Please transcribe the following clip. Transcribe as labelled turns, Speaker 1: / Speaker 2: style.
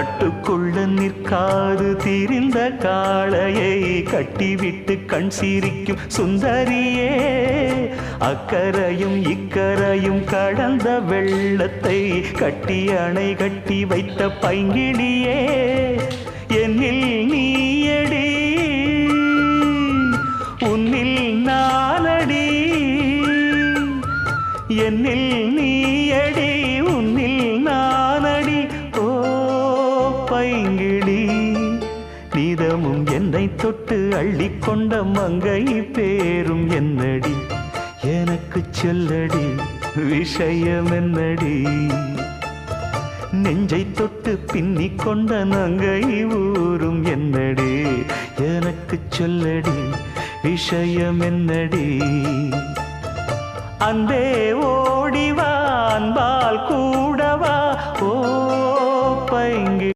Speaker 1: கட்டுக்குள்ள நிற்காது திரிந்த காளையை கட்டிவிட்டு கண் சிரிக்கும் சுந்தரியே, அக்கரையும் இக்கரையும் கடந்த வெள்ளத்தை கட்டி அணை கட்டி வைத்த பைங்கிளியே, என்னில் நீயடி உன்னில் நானடி, என்னில் நீயடி உன்னில் நானடி. ஓ பைங்கிளி, நீதமும் என்னை தொட்டு அள்ளிக்கொண்ட மங்கை பேரும் என்னடி, எனக்கு சொல்லடி விஷயம் என்னடி. நெஞ்சை தொட்டு பின்னி கொண்ட நங்கை ஊரும் என்னடி, எனக்கு சொல்லடி விஷயம் என்னடி. அந்தே ஓடிவான் பால் கூ